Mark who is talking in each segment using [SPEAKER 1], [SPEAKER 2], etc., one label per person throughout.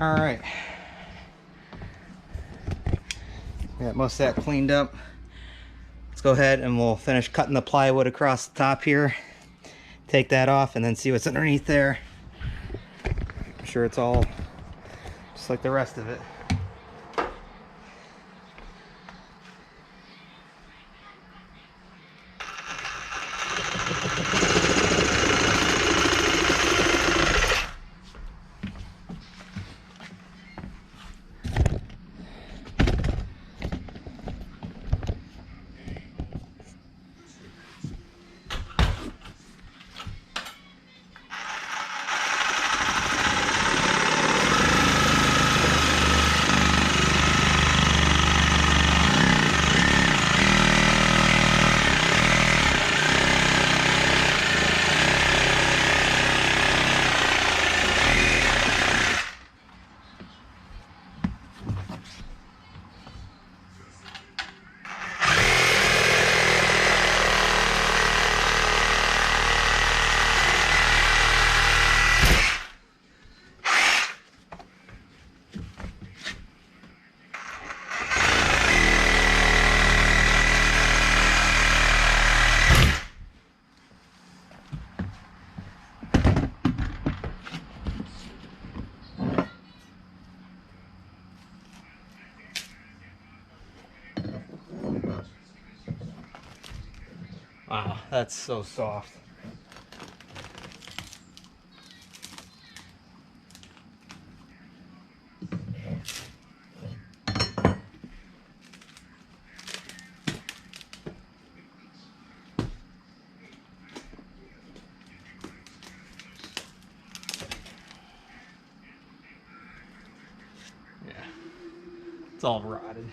[SPEAKER 1] All right. Got most of that cleaned up. Let's go ahead and we'll finish cutting the plywood across the top here. Take that off and then see what's underneath there. I'm sure it's all just like the rest of it. Wow, that's so soft. Yeah, it's all rotted.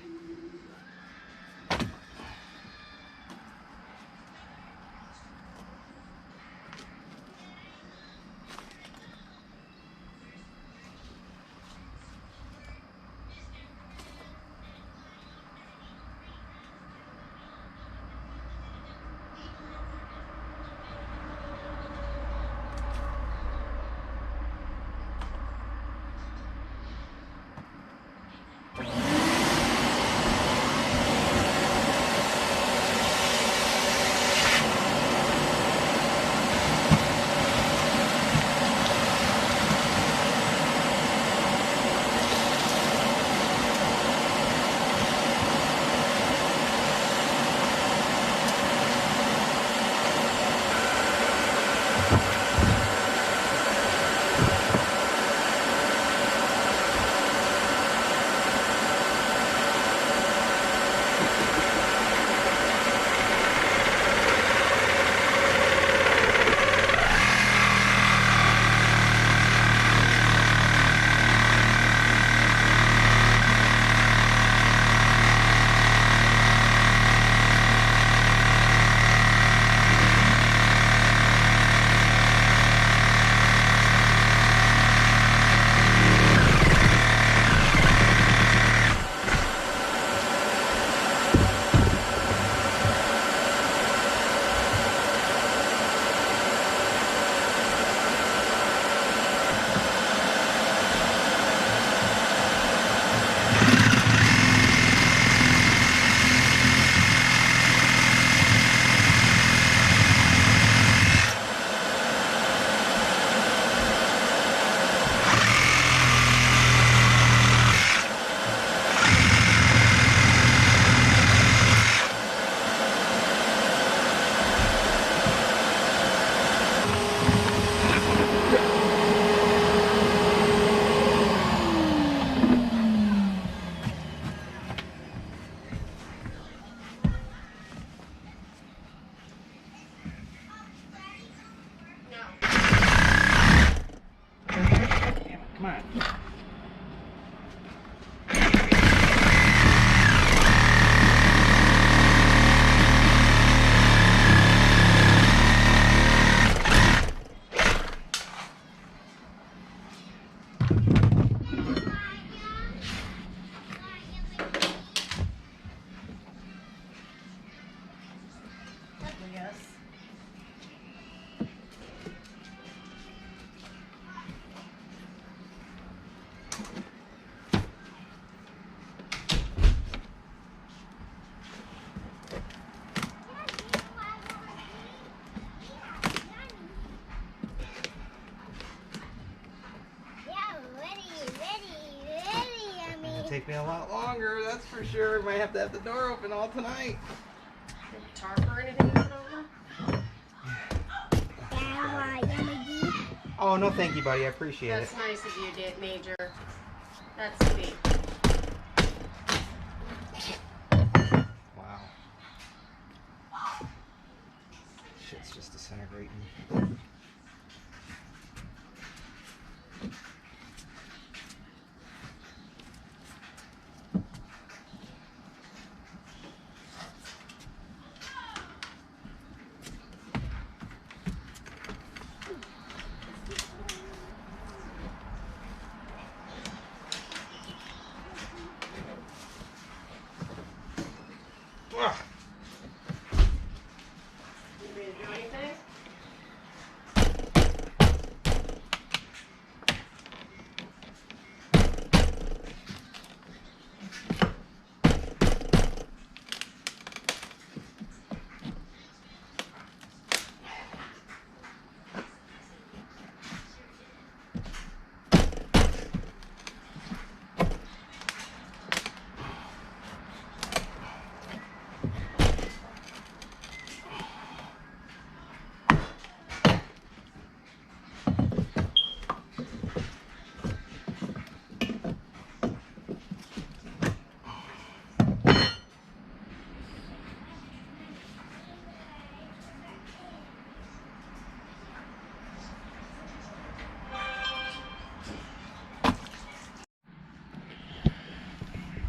[SPEAKER 1] take me a lot longer, that's for sure. Might have to have the door open all tonight.
[SPEAKER 2] Any tarp or anything to put over?
[SPEAKER 1] Oh, no thank you, buddy. I appreciate
[SPEAKER 2] That's
[SPEAKER 1] it.
[SPEAKER 2] nice of you, Major. That's sweet.
[SPEAKER 1] Wow. Shit's just disintegrating. Ugh.
[SPEAKER 2] You ready to do anything?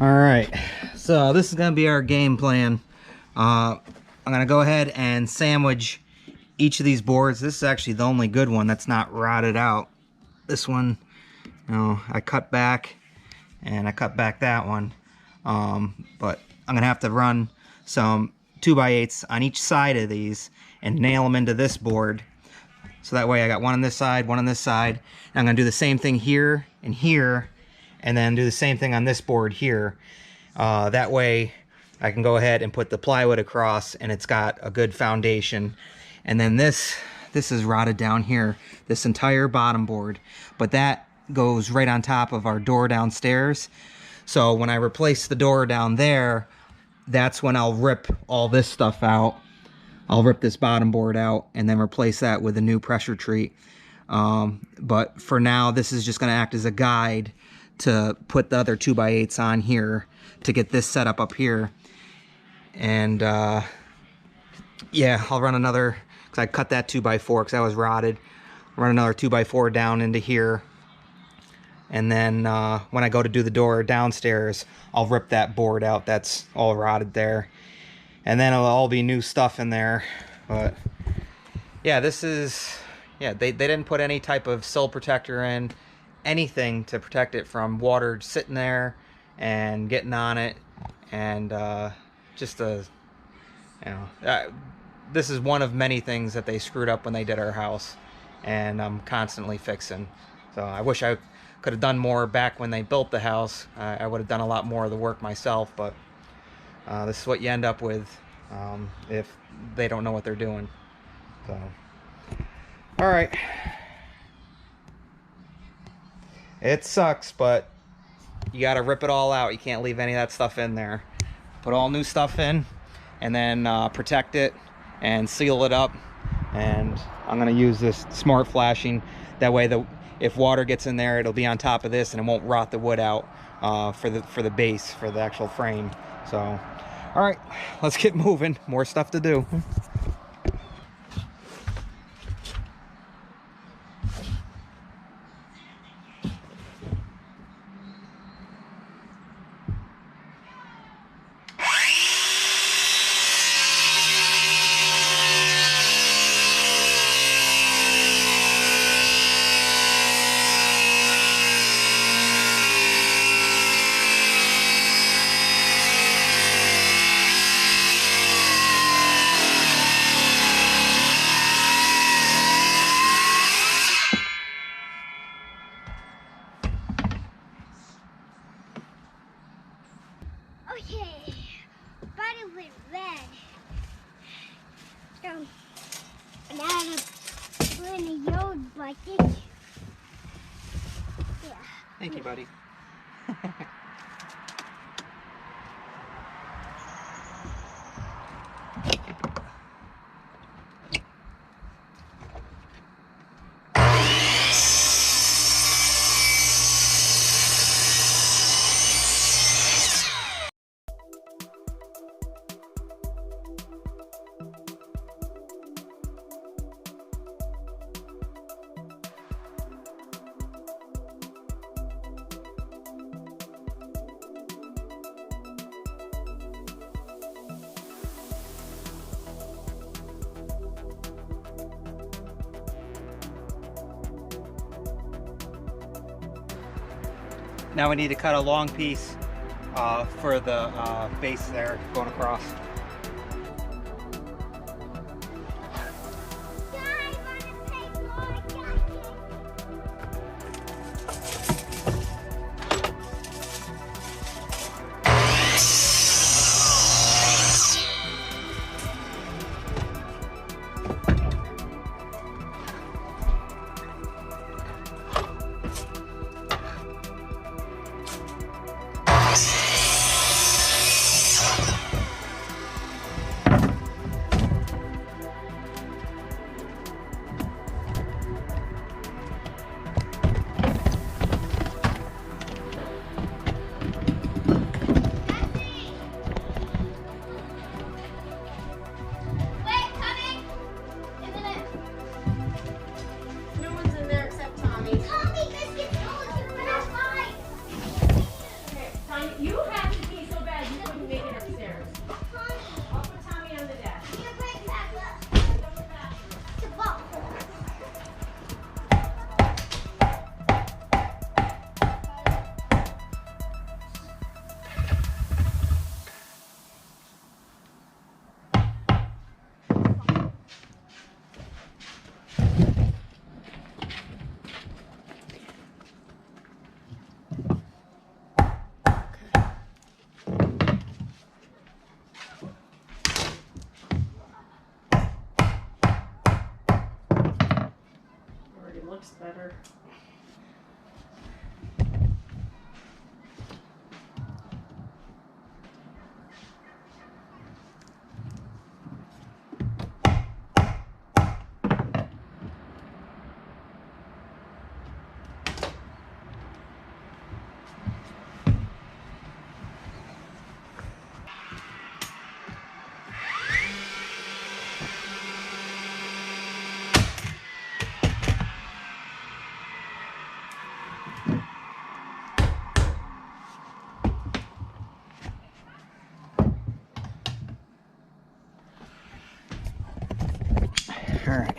[SPEAKER 1] All right, so this is gonna be our game plan. I'm gonna go ahead and sandwich each of these boards. This is actually the only good one that's not rotted out. This one, you know, I cut back and I cut back that one. But I'm gonna have to run some 2x8s on each side of these and nail them into this board. So that way I got one on this side, one on this side. And I'm gonna do the same thing here and here, and then do the same thing on this board here. That way I can go ahead and put the plywood across and it's got a good foundation. And then this is rotted down here, this entire bottom board, but that goes right on top of our door downstairs. So when I replace the door down there, that's when I'll rip all this stuff out. I'll rip this bottom board out and then replace that with a new pressure treat. But for now, this is just gonna act as a guide to put the other 2x8s on here to get this set up here. And yeah, I'll run another, because I cut that 2x4 because that was rotted. Run another 2x4 down into here. And then when I go to do the door downstairs, I'll rip that board out that's all rotted there. And then it'll all be new stuff in there. But yeah, this is, yeah, they didn't put any type of sill protector in, anything to protect it from water sitting there and getting on it. And just a, you know, this is one of many things that they screwed up when they did our house, and I'm constantly fixing. So I wish I could have done more back when they built the house. I would have done a lot more of the work myself, but this is what you end up with if they don't know what they're doing. So, all right. It sucks, but you got to rip it all out. You can't leave any of that stuff in there. Put all new stuff in, and then protect it and seal it up. And I'm gonna use this smart flashing. That way, if water gets in there, it'll be on top of this, and it won't rot the wood out for the base, for the actual frame. So, all right, let's get moving. More stuff to do.
[SPEAKER 3] Okay, body with red. So now I'm put in a yellow bucket. Yeah.
[SPEAKER 1] Thank you, buddy. Now we need to cut a long piece for the base there going across.
[SPEAKER 2] No one's in there except Tommy. Tommy, you have to be so bad you couldn't make it upstairs. I'll put Tommy on the desk. Already looks better.
[SPEAKER 1] All right.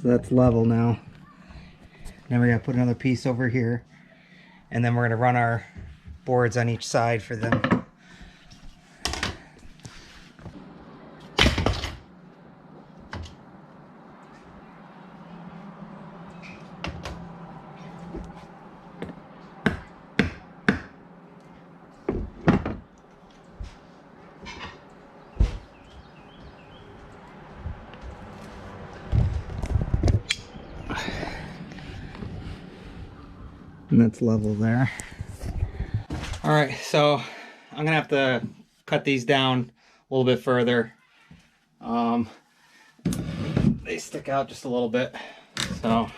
[SPEAKER 1] So that's level now. Now we gotta put another piece over here, and then we're gonna run our boards on each side for them. And that's level there. All right, so I'm gonna have to cut these down a little bit further. They stick out just a little bit, so.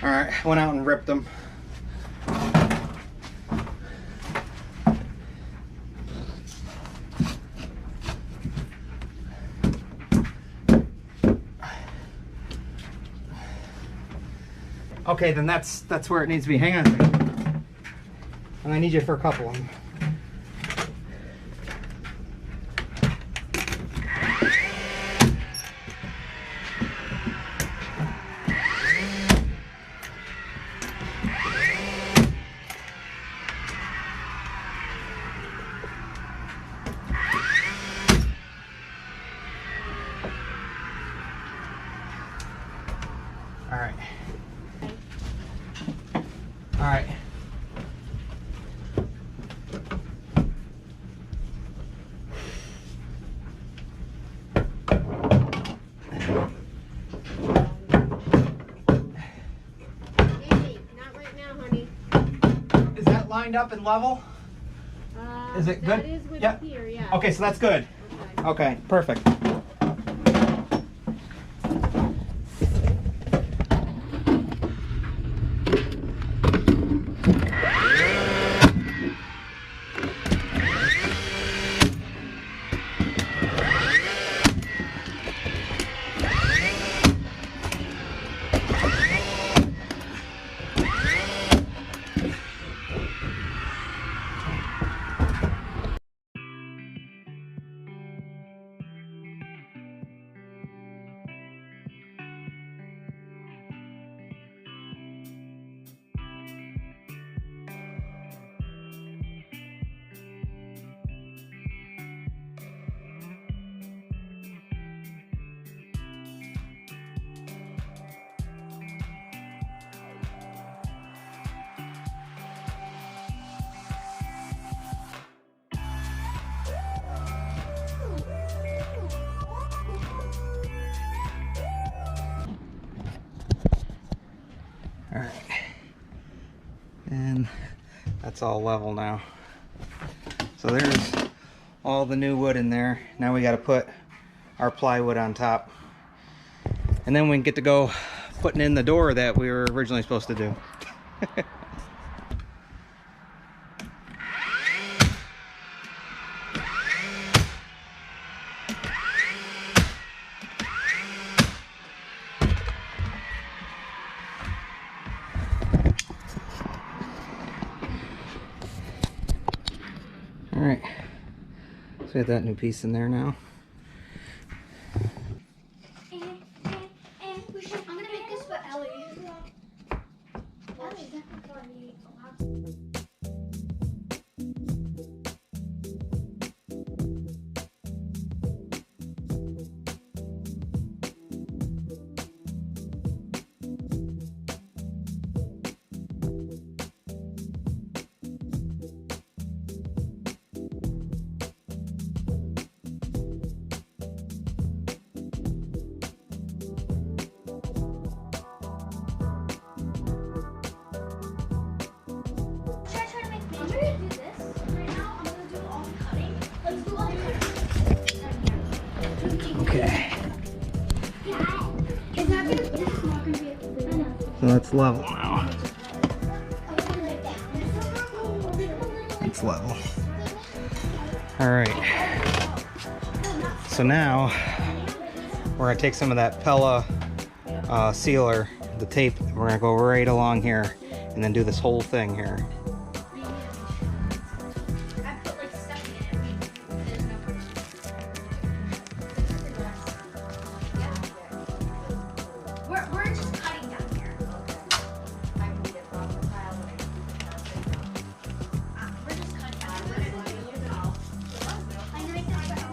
[SPEAKER 1] All right, went out and ripped them. Okay, then that's where it needs to be. Hang on a second. I'm gonna need you for a couple of them. All right. All right.
[SPEAKER 2] Hey, not right now, honey.
[SPEAKER 1] Is that lined up and level? Is it good?
[SPEAKER 2] That is with
[SPEAKER 1] Yeah.
[SPEAKER 2] here, yeah.
[SPEAKER 1] Okay, so that's good.
[SPEAKER 2] Okay.
[SPEAKER 1] Okay, perfect. That's all level now. So there's all the new wood in there. Now we got to put our plywood on top. And then we can get to go putting in the door that we were originally supposed to do. Alright, so we have that new piece in there now.
[SPEAKER 3] And we should, I'm gonna make this for Ellie. Ellie's definitely allowed.
[SPEAKER 1] Okay. So that's level now. It's level. Alright. So now we're going to take some of that Pella sealer, the tape, we're going to go right along here and then do this whole thing here.
[SPEAKER 3] We're just cutting down here. We're just cutting down. I'm gonna make this better.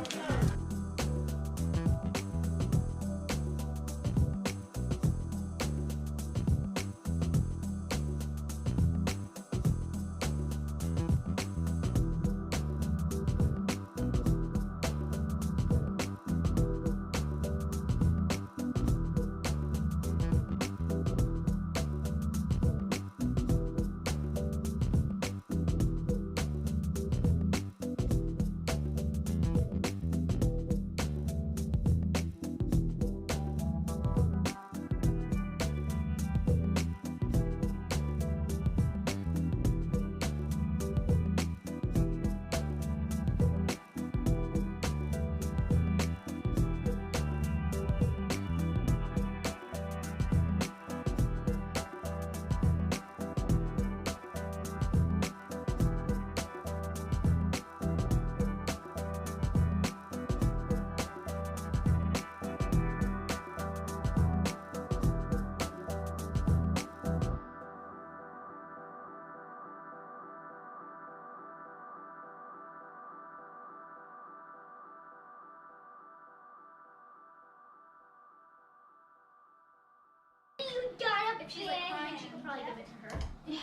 [SPEAKER 3] If she's like crying, she could probably give it to her. Yeah.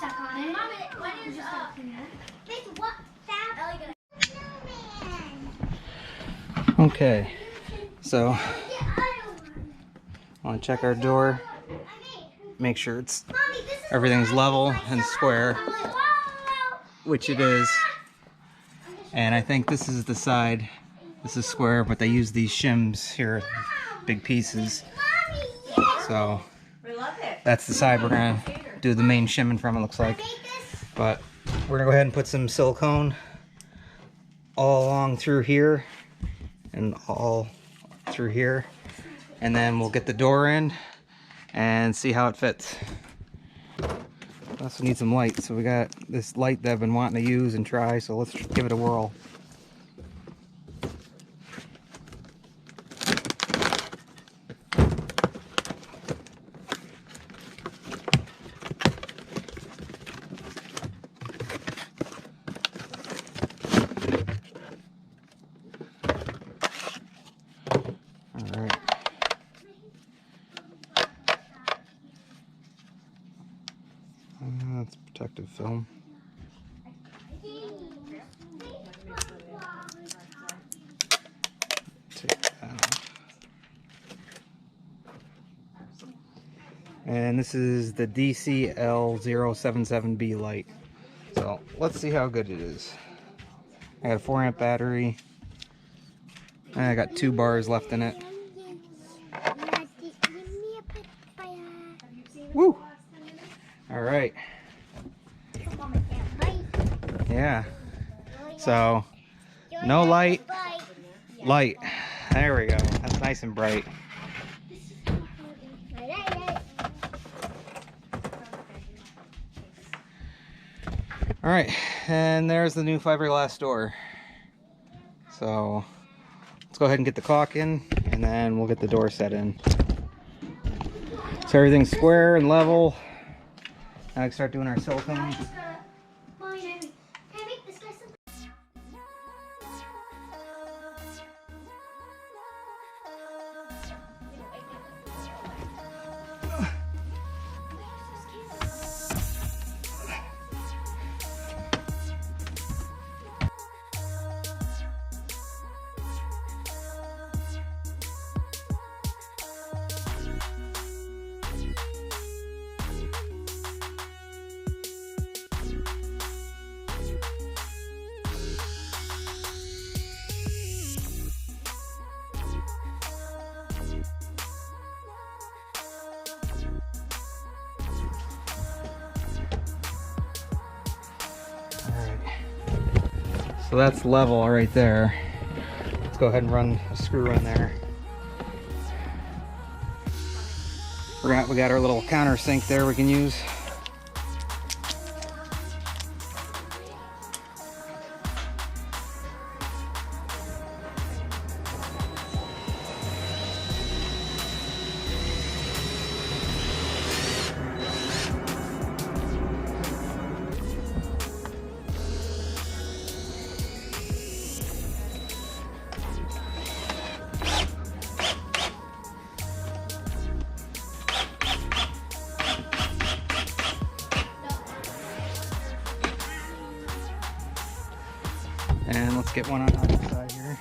[SPEAKER 3] Suck on it. Mom, when is this what? Ellie gonna.
[SPEAKER 1] Okay. So I want to check our door, make sure it's everything's level and square, which it is. And I think this is the side. This is square, but they use these shims here, big pieces. So that's the side we're gonna do the main shimming from, it looks like. But we're gonna go ahead and put some silicone all along through here and all through here, and then we'll get the door in and see how it fits. We also need some light, so we got this light that I've been wanting to use and try, so let's give it a whirl. Alright. That's protective film. Take that off. And this is the DCL077B light. let's see how good it is. I got a 4-amp battery. And I got 2 bars left in it. Woo! All right. Yeah. So, no light. Light. There we go. That's nice and bright. All right, and there's the new fiberglass door. So let's go ahead and get the caulk in, and then we'll get the door set in. So everything's square and level. Now we can start doing our silicone. So that's level right there. Let's go ahead and run a screw in there. We got our little countersink there we can use. And let's get one on the other side here.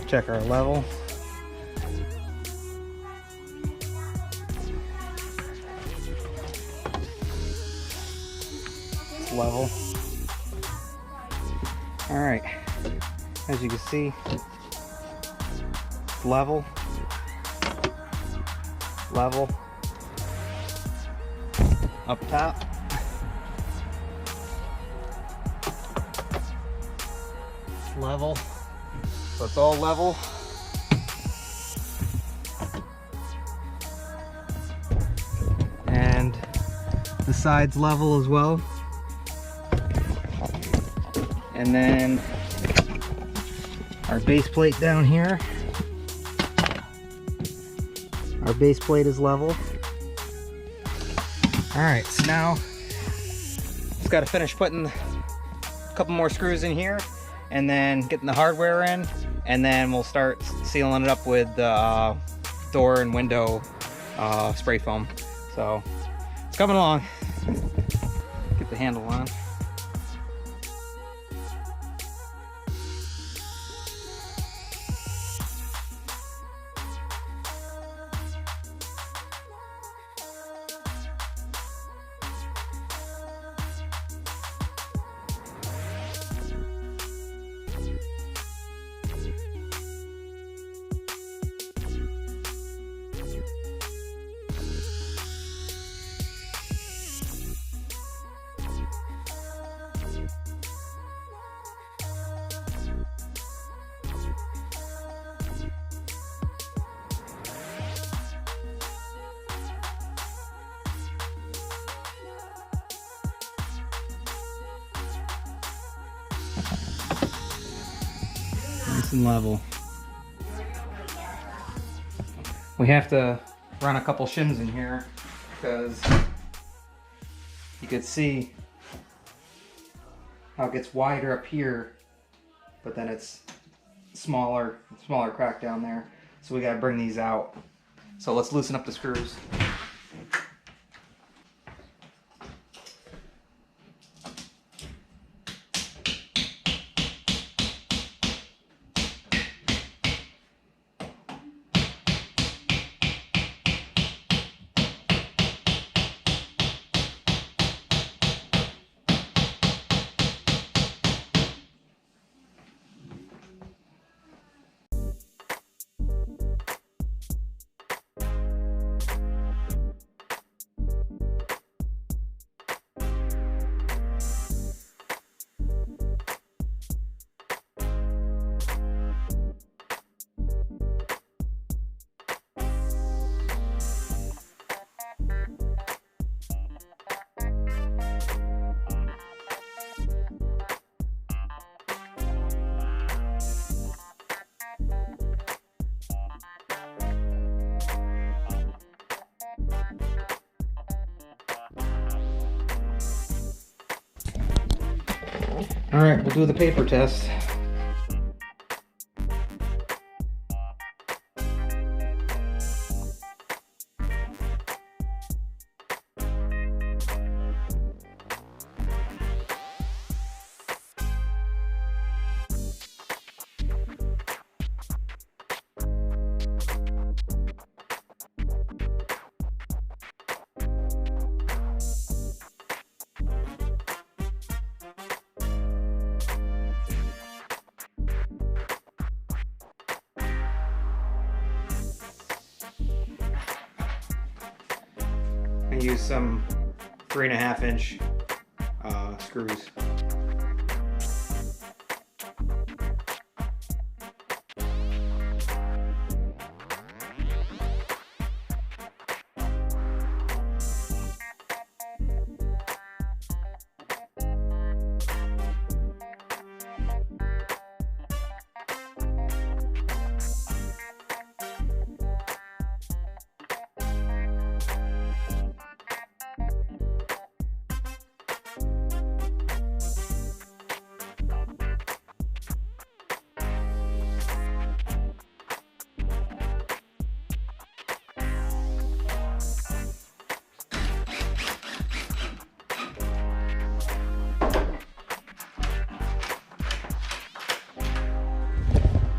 [SPEAKER 1] Check our level. It's level. All right, as you can see, level, level, up top, level, so it's all level. And the sides level as well. And then our base plate down here. Our base plate is level. All right, so now just got to finish putting a couple more screws in here and then getting the hardware in, and then we'll start sealing it up with door and window spray foam. So it's coming along. Get the handle on. Nice and level. We have to run a couple shims in here because you could see how it gets wider up here, but then it's smaller crack down there. So we got to bring these out. So let's loosen up the screws. All right, we'll do the paper test. I use some 3.5 inch screws.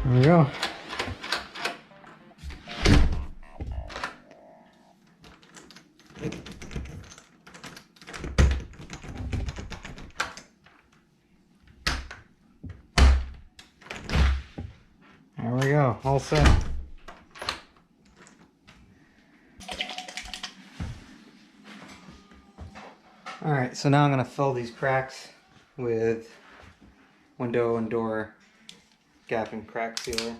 [SPEAKER 1] There we go. There we go, all set. All right, so now I'm gonna fill these cracks with window and door gap and crack sealer.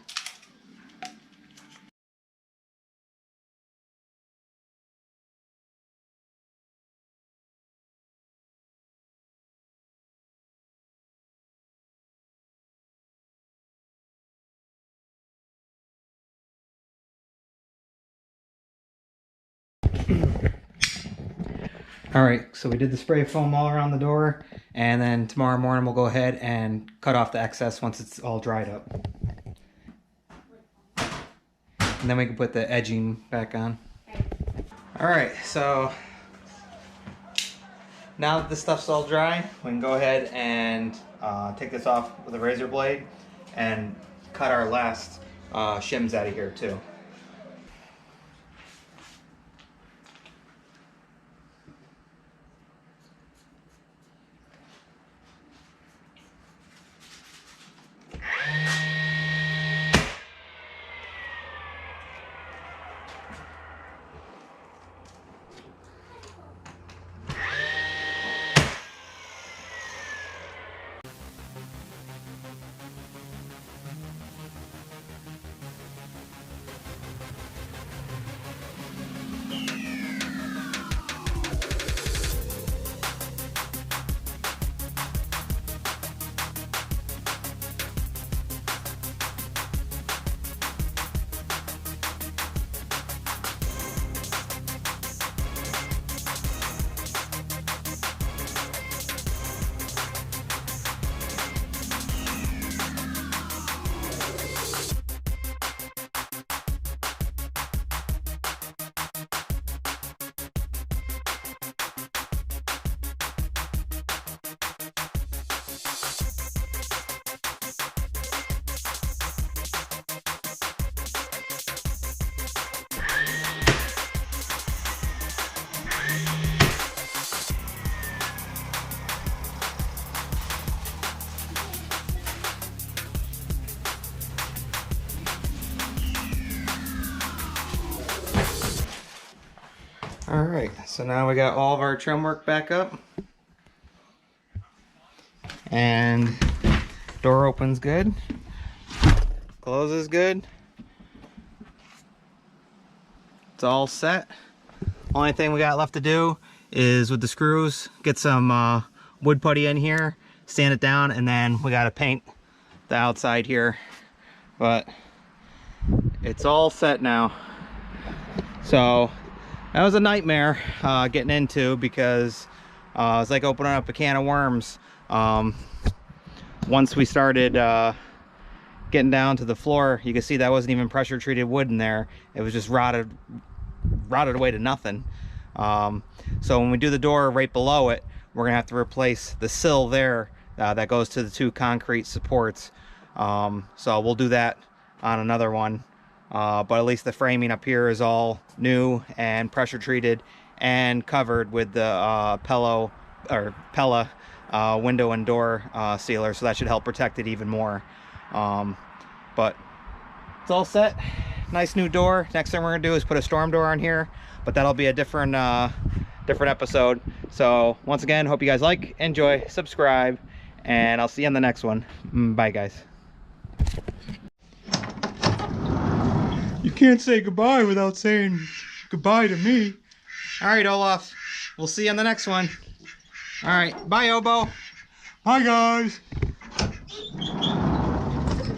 [SPEAKER 1] All right, so we did the spray foam all around the door, and then tomorrow morning we'll go ahead and cut off the excess once it's all dried up. And then we can put the edging back on. All right, so now that this stuff's all dry, we can go ahead and take this off with a razor blade and cut our last shims out of here too. All right, so now we got all of our trim work back up. And door opens good. Closes good. It's all set. Only thing we got left to do is with the screws, get some wood putty in here, sand it down, and then we gotta paint the outside here. But it's all set now. So that was a nightmare getting into, because it's like opening up a can of worms. once we started getting down to the floor, you can see that wasn't even pressure treated wood in there. It was just rotted away to nothing. So when we do the door right below it, we're gonna have to replace the sill there that goes to the 2 concrete supports. So we'll do that on another one. But at least the framing up here is all new and pressure treated and covered with the Pella window and door sealer, so that should help protect it even more. But it's all set. Nice new door. Next thing we're gonna do is put a storm door on here, but that'll be a different episode. So once again, hope you guys like, enjoy, subscribe, and I'll see you on the next one. Bye guys. You can't say goodbye without saying goodbye to me. All right, Olaf. We'll see you on the next one. All right. Bye, Obo. Bye, guys.